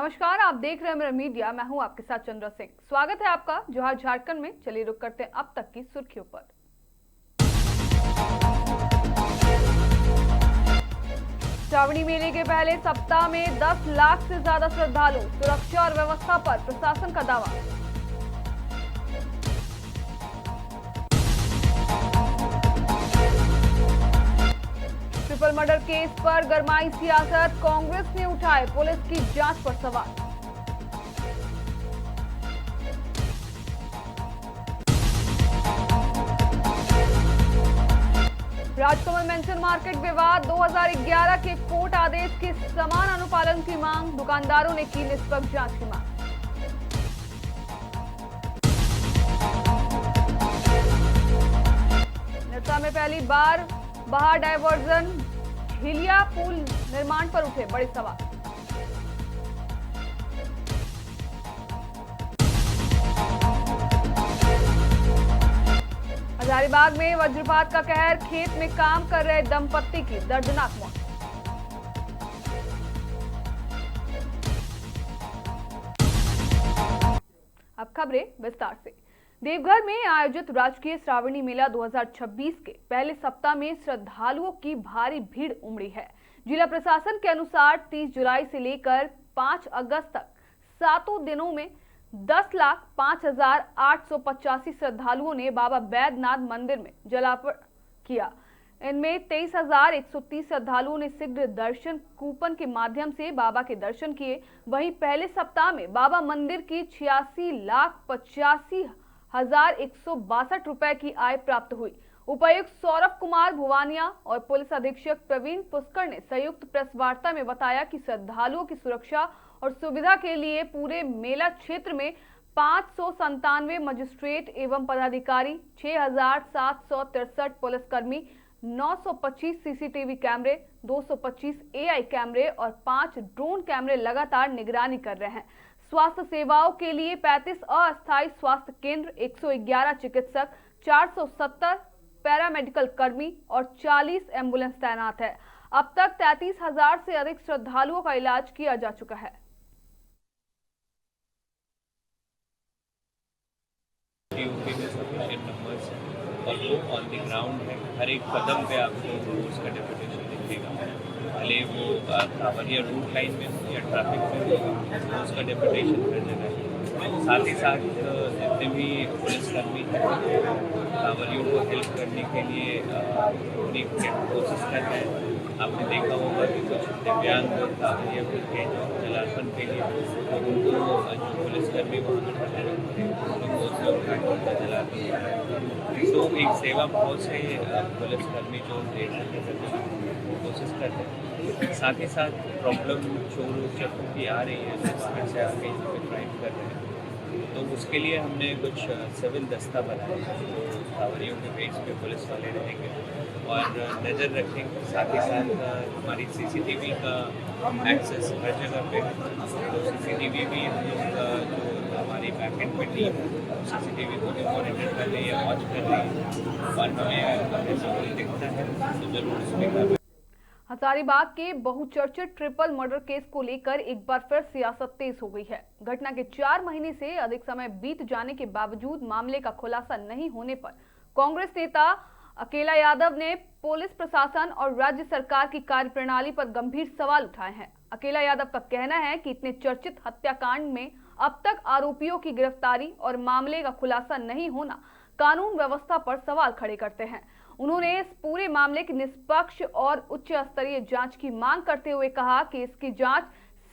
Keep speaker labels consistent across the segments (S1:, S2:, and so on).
S1: नमस्कार, आप देख रहे हैं मेरा मीडिया। मैं हूं आपके साथ चंद्रा सिंह। स्वागत है आपका जोहार झारखंड में। चलिए रुक करते हैं अब तक की सुर्खियों पर। श्रावणी मेले के पहले सप्ताह में 10 लाख से ज्यादा श्रद्धालु। सुरक्षा और व्यवस्था पर प्रशासन का दावा। ट्रिपल मर्डर केस पर गरमाई सियासत। कांग्रेस ने उठाए पुलिस की जांच पर सवाल। राजकमल मेंशन मार्केट विवाद। 2011 के कोर्ट आदेश के समान अनुपालन की मांग। दुकानदारों ने की निष्पक्ष जांच की मांग। नशा में पहली बार बहा डायवर्जन। झिलिया पुल निर्माण पर उठे बड़े सवाल। हजारीबाग में वज्रपात का कहर। खेत में काम कर रहे दंपत्ति की दर्दनाक मौत। अब खबरें विस्तार से। देवघर में आयोजित राजकीय श्रावणी मेला 2026 के पहले सप्ताह में श्रद्धालुओं की भारी भीड़ उमड़ी है। जिला प्रशासन के अनुसार 30 जुलाई से लेकर 5 अगस्त तक 7 दिनों में 10,05,885 श्रद्धालुओं ने बाबा बैद्यनाथ मंदिर में जलार्पण किया। इनमें 23,130 श्रद्धालुओं ने शीघ्र दर्शन कूपन के माध्यम से बाबा के दर्शन किए। वहीं पहले सप्ताह में बाबा मंदिर की 86,85,162 रुपए की आय प्राप्त हुई। उपायुक्त सौरभ कुमार भुवानिया और पुलिस अधीक्षक प्रवीण पुष्कर ने संयुक्त प्रेस वार्ता में बताया कि श्रद्धालुओं की सुरक्षा और सुविधा के लिए पूरे मेला क्षेत्र में 597 मजिस्ट्रेट एवं पदाधिकारी, 6,763 पुलिसकर्मी, 925 सीसीटीवी कैमरे, 225 एआई कैमरे और 5 ड्रोन कैमरे लगातार निगरानी कर रहे हैं। स्वास्थ्य सेवाओं के लिए 35 अस्थायी स्वास्थ्य केंद्र, 111 चिकित्सक, 470 पैरामेडिकल कर्मी और 40 एम्बुलेंस तैनात है। अब तक 33,000 से अधिक श्रद्धालुओं का इलाज किया जा चुका है।
S2: और वो ऑन द ग्राउंड है। हर एक कदम पे आपको उसका डेपुटेशन दिखेगा, भले वो कांवरिया रूट लाइन में हो या ट्रैफिक में हो, उसका डेपुटेशन हर जगह है। साथ ही साथ जितने भी पुलिसकर्मी हैं कांवरियों को हेल्प करने के लिए पूरी कोशिश कर रहे हैं। आपने देखा होगा कि कुछ दिव्यांग कांवरिया के जो जलार्पण के लिए तो उनको जो पुलिसकर्मी वहाँ पर बने रहते हैं उससे उनका जलार्पण कर रहे हैं। तो एक सेवा भाव से पुलिसकर्मी जो देश में कोशिश कर रहे हैं। साथ ही साथ प्रॉब्लम चोर उचकों की आ रही है, बाहर से आके यहाँ पे क्राइम कर रहे हैं, तो उसके लिए हमने कुछ सिविल दस्ता बनाए हैं। कांवरियों के बेस पे पुलिस वाले रहेंगे और नज़र रखेंगे। साथ ही साथ हमारी सीसीटीवी का एक्सेस हर जगह पे है, तो सीसीटीवी भी हम लोग जो हमारी बैकएंड में टीम सीसीटीवी को भी मॉनिटर कर रही है, वॉच कर रही है और हमें ऐसा कोई दिखता है तो जरूर इसमें कार्रवाई।
S1: हजारीबाग के बहुचर्चित ट्रिपल मर्डर केस को लेकर एक बार फिर सियासत तेज हो गई है। घटना के 4 महीने से अधिक समय बीत जाने के बावजूद मामले का खुलासा नहीं होने पर कांग्रेस नेता अकेला यादव ने पुलिस प्रशासन और राज्य सरकार की कार्यप्रणाली पर गंभीर सवाल उठाए हैं। अकेला यादव का कहना है कि इतने चर्चित हत्याकांड में अब तक आरोपियों की गिरफ्तारी और मामले का खुलासा नहीं होना कानून व्यवस्था पर सवाल खड़े करते हैं। उन्होंने इस पूरे मामले की निष्पक्ष और उच्च स्तरीय जांच की मांग करते हुए कहा कि इसकी जांच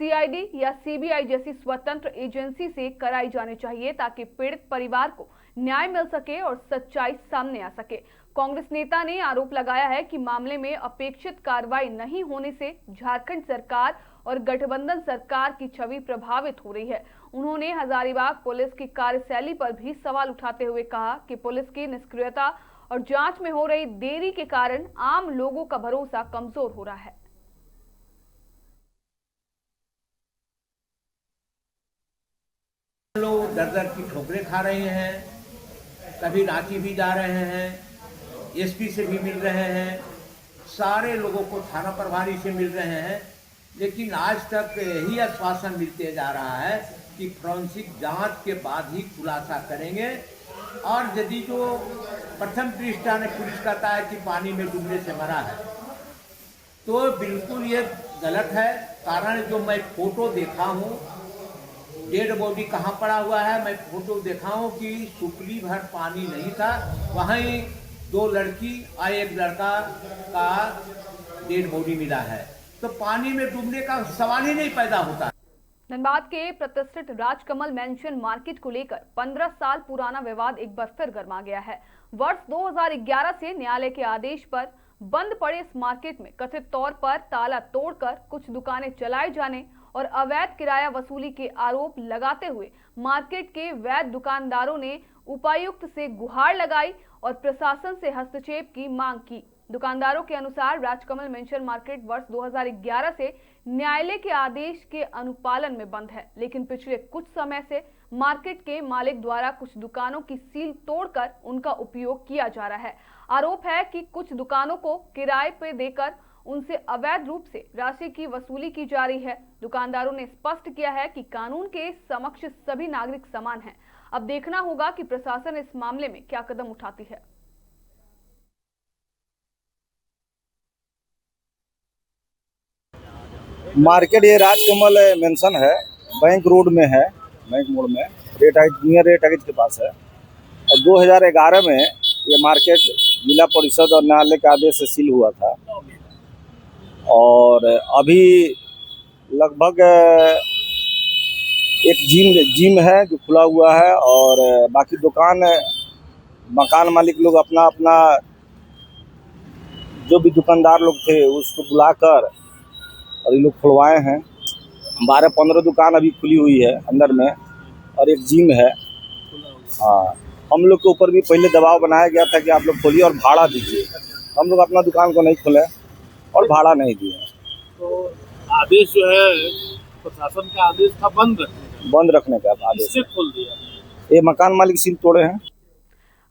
S1: सीआईडी या सीबीआई जैसी स्वतंत्र एजेंसी से कराई जानी चाहिए ताकि पीड़ित परिवार को न्याय मिल सके और सच्चाई सामने आ सके। कांग्रेस नेता ने आरोप लगाया है कि मामले में अपेक्षित कार्रवाई नहीं होने से झारखंड सरकार और गठबंधन सरकार की छवि प्रभावित हो रही है। उन्होंने हजारीबाग पुलिस की कार्यशैली पर भी सवाल उठाते हुए कहा कि पुलिस की निष्क्रियता और जांच में हो रही देरी के कारण आम लोगों का भरोसा कमजोर हो रहा है।
S3: लोग दर दर की ठोकरें खा रहे हैं, कभी रांची भी जा रहे हैं, एसपी से भी मिल रहे हैं, सारे लोगों को थाना प्रभारी से मिल रहे हैं, लेकिन आज तक यही आश्वासन मिलते जा रहा है कि फॉरेंसिक जांच के बाद ही खुलासा करेंगे। और यदि जो प्रथम दृष्टया ने पुलिस कहता है कि पानी में डूबने से मरा है, तो बिल्कुल ये गलत है। कारण जो मैं फोटो देखा हूँ, डेड बॉडी कहाँ पड़ा हुआ है, मैं फोटो देखा हूँ कि सुपली भर पानी नहीं था, वहीं 2 लड़की और 1 लड़का का डेड बॉडी मिला है। तो पानी में डूबने का सवाल ही नहीं पैदा होता।
S1: धनबाद के प्रतिष्ठित राजकमल मेंशन मार्केट को लेकर 15 साल पुराना विवाद एक बार फिर गर्मा गया है। वर्ष 2011 से न्यायालय के आदेश पर बंद पड़े इस मार्केट में कथित तौर पर ताला तोड़कर कुछ दुकानें चलाए जाने और अवैध किराया वसूली के आरोप लगाते हुए मार्केट के वैध दुकानदारों ने उपायुक्त से गुहार लगाई और प्रशासन से हस्तक्षेप की मांग की। दुकानदारों के अनुसार राजकमल मेंशन मार्केट वर्ष 2011 से न्यायालय के आदेश के अनुपालन में बंद है, लेकिन पिछले कुछ समय से मार्केट के मालिक द्वारा कुछ दुकानों की सील तोड़कर उनका उपयोग किया जा रहा है। आरोप है कि कुछ दुकानों को किराए पर देकर उनसे अवैध रूप से राशि की वसूली की जा रही है। दुकानदारों ने स्पष्ट किया है कि कानून के समक्ष सभी नागरिक समान हैं। अब देखना होगा कि प्रशासन इस मामले में क्या कदम उठाती है।
S4: मार्केट ये राजकमल मेंशन है, बैंक रोड में है, बैंक मोड़ में नियर रेट के पास है। और 2011 में ये मार्केट जिला परिषद और न्यायालय के आदेश से सील हुआ था। और अभी लगभग एक जिम है जो खुला हुआ है, और बाकी दुकान मकान मालिक लोग अपना अपना जो भी दुकानदार लोग थे उसको बुलाकर और ये लोग खुलवाए हैं। 12-15 दुकान अभी खुली हुई है अंदर में, और एक जिम है। हाँ, हम लोग के ऊपर भी पहले दबाव बनाया गया था कि आप लोग खोलिए और भाड़ा दीजिए। हम लोग अपना दुकान को नहीं खोले और भाड़ा नहीं दिए।
S5: तो आदेश जो है प्रशासन का आदेश था बंद रखने का आदेश से खोल दिया।
S4: ये मकान मालिक सील तोड़े हैं।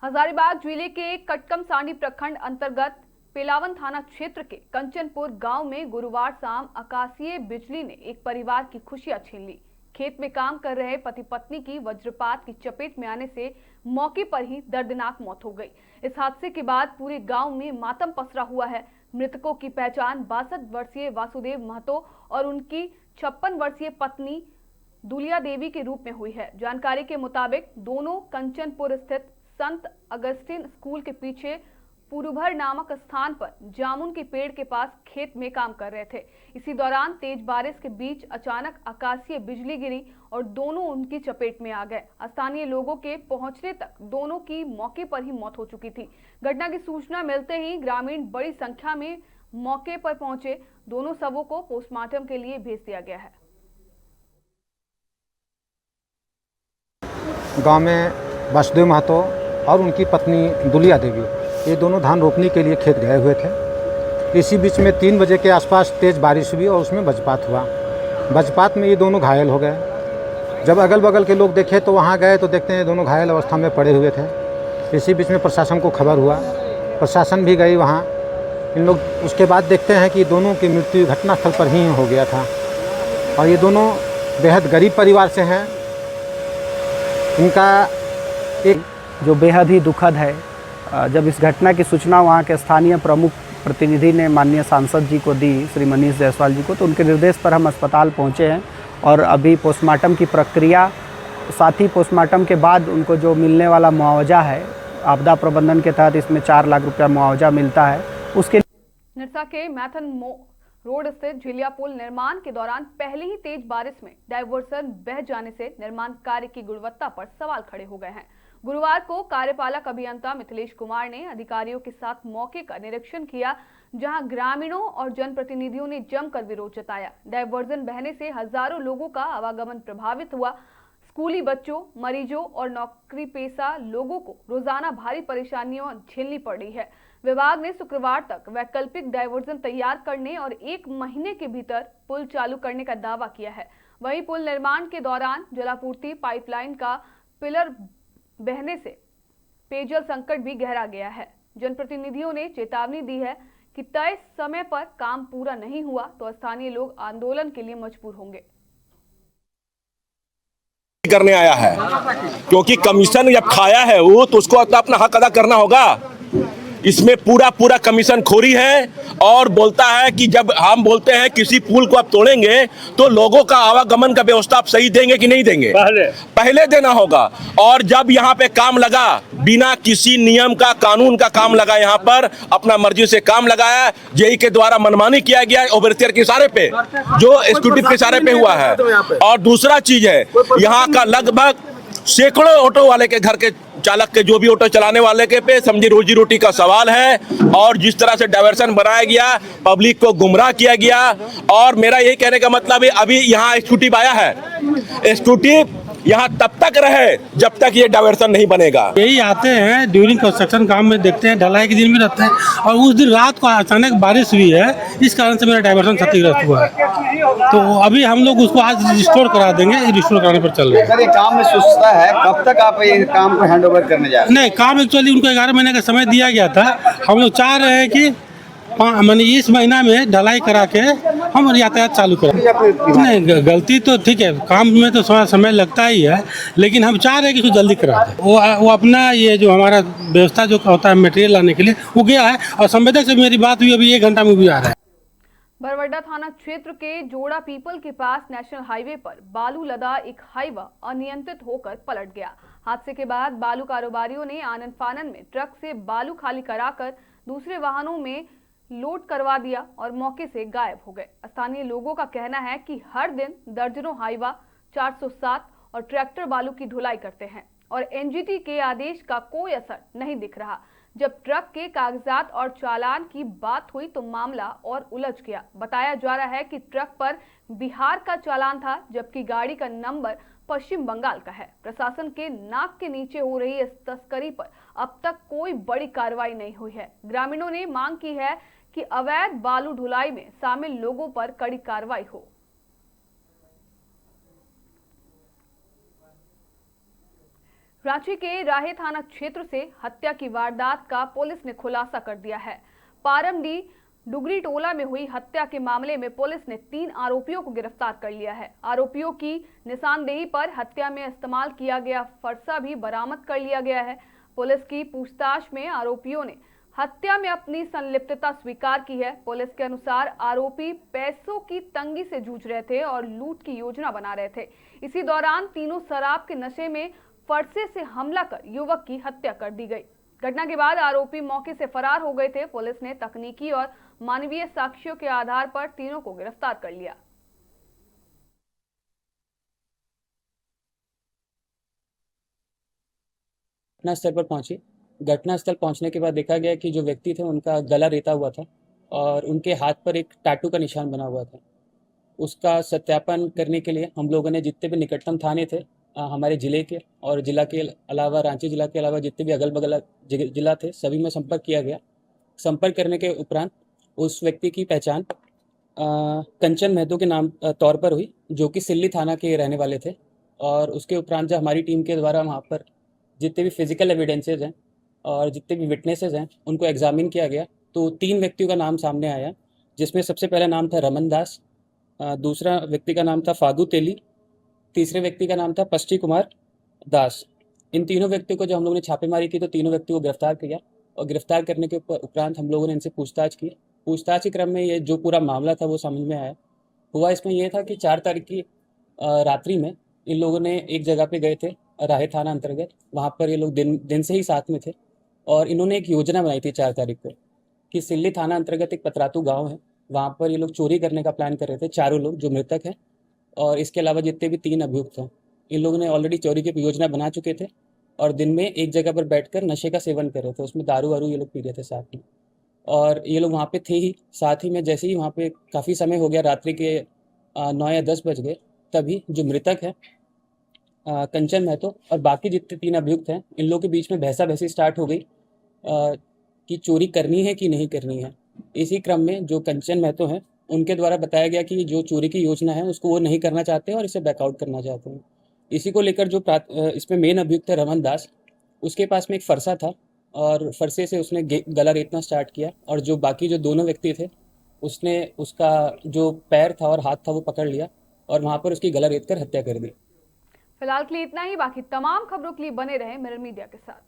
S1: हजारीबाग जिले के कटकम सांडी प्रखंड अंतर्गत पेलावन थाना क्षेत्र के कंचनपुर गांव में गुरुवार शाम आकाशीय बिजली ने एक परिवार की खुशियां छीन ली। खेत में काम कर रहे पति पत्नी की वज्रपात की चपेट में आने से मौके पर ही दर्दनाक मौत हो गई। इस हादसे के बाद पूरे गांव में मातम पसरा हुआ है। मृतकों की पहचान 62 वर्षीय वासुदेव महतो और उनकी 56 वर्षीय पत्नी दुलिया देवी के रूप में हुई है। जानकारी के मुताबिक दोनों कंचनपुर स्थित संत अगस्टिन स्कूल के पीछे पुरुभर नामक स्थान पर जामुन के पेड़ के पास खेत में काम कर रहे थे। इसी दौरान तेज बारिश के बीच अचानक आकाशीय बिजली गिरी और दोनों उनकी चपेट में आ गए। स्थानीय लोगों के पहुंचने तक दोनों की मौके पर ही मौत हो चुकी थी। घटना की सूचना मिलते ही ग्रामीण बड़ी संख्या में मौके पर पहुंचे। दोनों शवों को पोस्टमार्टम के लिए भेज दिया गया है।
S6: गांव में वासुदेव महतो और उनकी पत्नी दुलिया देवी, ये दोनों धान रोपने के लिए खेत गए हुए थे। इसी बीच में 3 बजे के आसपास तेज़ बारिश हुई और उसमें वज्रपात हुआ। वज्रपात में ये दोनों घायल हो गए। जब अगल बगल के लोग देखे तो वहाँ गए तो देखते हैं दोनों घायल अवस्था में पड़े हुए थे। इसी बीच में प्रशासन को खबर हुआ, प्रशासन भी गई वहाँ। इन लोग उसके बाद देखते हैं कि दोनों की मृत्यु घटनास्थल पर ही हो गया था। और ये दोनों बेहद गरीब परिवार से हैं। इनका एक
S7: जो बेहद ही दुखद है। जब इस घटना की सूचना वहाँ के स्थानीय प्रमुख प्रतिनिधि ने माननीय सांसद जी को दी, श्री मनीष जायसवाल जी को, तो उनके निर्देश पर हम अस्पताल पहुँचे हैं और अभी पोस्टमार्टम की प्रक्रिया, साथ ही पोस्टमार्टम के बाद उनको जो मिलने वाला मुआवजा है आपदा प्रबंधन के तहत, इसमें 4 लाख रुपया मुआवजा मिलता है उसके।
S1: निरसा के मैथन रोड स्थित झिलिया पुल निर्माण के दौरान पहले ही तेज बारिश में डायवर्सन बह जाने से निर्माण कार्य की गुणवत्ता पर सवाल खड़े हो गए हैं। गुरुवार को कार्यपालक अभियंता मिथिलेश कुमार ने अधिकारियों के साथ मौके का निरीक्षण किया, जहां ग्रामीणों और जनप्रतिनिधियों ने जमकर विरोध जताया। डायवर्जन बहने से हजारों लोगों का आवागमन प्रभावित हुआ। स्कूली बच्चों, मरीजों और नौकरी पेशा लोगों को रोजाना भारी परेशानियां झेलनी पड़ रही है। विभाग ने शुक्रवार तक वैकल्पिक डायवर्जन तैयार करने और 1 महीने के भीतर पुल चालू करने का दावा किया है। वहीं पुल निर्माण के दौरान जलापूर्ति पाइपलाइन का पिलर बहने से पेयजल संकट भी गहरा गया है। जनप्रतिनिधियों ने चेतावनी दी है कि तय समय पर काम पूरा नहीं हुआ तो स्थानीय लोग आंदोलन के लिए मजबूर होंगे।
S8: करने आया है क्योंकि कमीशन जब खाया है वो तो उसको अपना हक अदा करना होगा। इसमें पूरा कमीशन खोरी है और बोलता है कि जब हम बोलते हैं किसी पुल को आप तोड़ेंगे तो लोगों का आवागमन का व्यवस्था आप सही देंगे कि नहीं देंगे, पहले देना होगा। और जब यहाँ पे काम लगा बिना किसी नियम का कानून का काम लगा, यहाँ पर अपना मर्जी से काम लगाया, जेई के द्वारा मनमानी किया गया ओवरसियर के इशारे पे, जो एग्जीक्यूटिव के इशारे पे हुआ है। और दूसरा चीज है यहाँ का लगभग सैकड़ों ऑटो वाले के घर के चालक के, जो भी ऑटो चलाने वाले के पे समझे रोजी रोटी का सवाल है। और जिस तरह से डायवर्सन बनाया गया, पब्लिक को गुमराह किया गया। और मेरा यही कहने का मतलब है अभी यहाँ एग्जीक्यूटिव आया है, एग्जीक्यूटिव यहाँ तब तक रहे जब तक ये डायवर्सन नहीं बनेगा।
S9: यही आते हैं ड्यूरिंग कंस्ट्रक्शन काम में, देखते हैं ढलाई के दिन भी रहते हैं और उस दिन रात को अचानक बारिश हुई है, इस कारण से मेरा डायवर्सन क्षतिग्रस्त हुआ है। तो अभी हम लोग उसको आज रिस्टोर करा देंगे, रिस्टोर कराने पर चल रहे हैं।
S10: सर ये काम में सुस्ता है, कब तक आप ये काम को हैंड ओवर करने जा रहे हैं?
S9: नहीं, काम एक्चुअली उनको 11 महीने का समय दिया गया था। हम लोग चाह रहे हैं कि मैंने इस महीना में ढलाई करा के हम यातायात चालू करें। नहीं, गलती तो ठीक है, काम में तो थोड़ा समय लगता ही है, लेकिन हम चाह रहे हैं कि इसको जल्दी करा दें। वो अपना ये जो हमारा व्यवस्था जो होता है मटेरियल लाने के लिए वो गया है और संवेदक से मेरी बात हुई, अभी 1 घंटा में भी आ रहा है।
S1: बरवड्डा थाना क्षेत्र के जोड़ा पीपल के पास नेशनल हाईवे पर बालू लदा एक हाईवा अनियंत्रित होकर पलट गया। हादसे के बाद बालू कारोबारियों ने आनन फानन में ट्रक से बालू खाली कराकर दूसरे वाहनों में लोड करवा दिया और मौके से गायब हो गए। स्थानीय लोगों का कहना है कि हर दिन दर्जनों हाईवा 407 और ट्रैक्टर बालू की ढुलाई करते हैं और एनजीटी के आदेश का कोई असर नहीं दिख रहा। जब ट्रक के कागजात और चालान की बात हुई तो मामला और उलझ गया। बताया जा रहा है कि ट्रक पर बिहार का चालान था जबकि गाड़ी का नंबर पश्चिम बंगाल का है। प्रशासन के नाक के नीचे हो रही इस तस्करी पर अब तक कोई बड़ी कार्रवाई नहीं हुई है। ग्रामीणों ने मांग की है कि अवैध बालू ढुलाई में शामिल लोगों पर कड़ी कार्रवाई हो। रांची के राहे थाना क्षेत्र से हत्या की वारदात का पुलिस ने खुलासा कर दिया है। पारमडी डुगरी टोला में हुई हत्या के मामले में पुलिस ने 3 आरोपियों को गिरफ्तार कर लिया है। आरोपियों की निशानदेही पर हत्या में इस्तेमाल किया गया फरसा भी बरामद कर लिया गया है। पुलिस की पूछताछ में आरोपियों ने हत्या में अपनी संलिप्तता स्वीकार की है। पुलिस के अनुसार आरोपी पैसों की तंगी से जूझ रहे थे और लूट की योजना बना रहे थे। इसी दौरान तीनों शराब के नशे में फरसे से हमला कर युवक की हत्या कर दी गई। घटना के बाद आरोपी मौके से फरार हो गए थे। पुलिस ने तकनीकी और मानवीय साक्ष्यों के आधार पर तीनों को गिरफ्तार कर लिया।
S11: घटनास्थल पर पहुंची। घटनास्थल पहुंचने के बाद देखा गया कि जो व्यक्ति थे उनका गला रेता हुआ था और उनके हाथ पर एक टैटू का निशान बना हुआ था। उसका सत्यापन करने के लिए हम लोगों ने जितने भी निकटतम थाने थे हमारे ज़िले के और ज़िला के अलावा रांची ज़िला के अलावा जितने भी अगल बगल ज़िला थे सभी में संपर्क किया गया। संपर्क करने के उपरांत उस व्यक्ति की पहचान कंचन महतो के नाम तौर पर हुई, जो कि सिल्ली थाना के रहने वाले थे। और उसके उपरांत जब हमारी टीम के द्वारा वहाँ पर जितने भी फिजिकल एविडेंसेज हैं और जितने भी विटनेसेस हैं उनको एग्जामिन किया गया तो 3 व्यक्तियों का नाम सामने आया, जिसमें सबसे पहला नाम था रमन दास, दूसरा व्यक्ति का नाम था फागू तेली, तीसरे व्यक्ति का नाम था पश्ची कुमार दास। इन तीनों व्यक्तियों को जब हम लोगों ने छापेमारी की तो तीनों व्यक्तियों को गिरफ्तार किया और गिरफ्तार करने के उपरांत हम लोगों ने इनसे पूछताछ की। पूछताछ के क्रम में ये जो पूरा मामला था वो समझ में आया। हुआ इसमें यह था कि 4 तारीख की रात्रि में इन लोगों ने एक जगह पे गए थे राहे थाना अंतर्गत। वहाँ पर ये लोग दिन से ही साथ में थे और इन्होंने एक योजना बनाई थी 4 तारीख को कि सिल्ली थाना अंतर्गत एक पतरातू गाँव है, वहाँ पर ये लोग चोरी करने का प्लान कर रहे थे। चारों लोग जो मृतक हैं और इसके अलावा जितने भी 3 अभियुक्त हैं, इन लोगों ने ऑलरेडी चोरी की योजना बना चुके थे और दिन में एक जगह पर बैठकर नशे का सेवन कर रहे थे। उसमें दारू वारू ये लोग पी रहे थे साथ में और ये लोग वहाँ पे थे ही। साथ ही में जैसे ही वहाँ पे काफ़ी समय हो गया, रात्रि के 9 या 10 बज गए, तभी जो मृतक है कंचन महतो और बाकी जितने 3 अभियुक्त हैं इन लोगों के बीच में बहसी स्टार्ट हो गई कि चोरी करनी है कि नहीं करनी है। इसी क्रम में जो कंचन महतो हैं उनके द्वारा बताया गया कि जो चोरी की योजना है उसको वो नहीं करना चाहते हैं और इसे बैकआउट करना चाहते हैं। इसी को लेकर जो इसमें मेन अभियुक्त है रमन दास, उसके पास में एक फरसा था और फरसे से उसने गला रेतना स्टार्ट किया और जो बाकी जो दोनों व्यक्ति थे उसने उसका जो पैर था और हाथ था वो पकड़ लिया और वहाँ पर उसकी गला रेत कर हत्या कर दी।
S1: फिलहाल के लिए इतना ही। बाकी तमाम खबरों के लिए बने रहें मिरर मीडिया के साथ।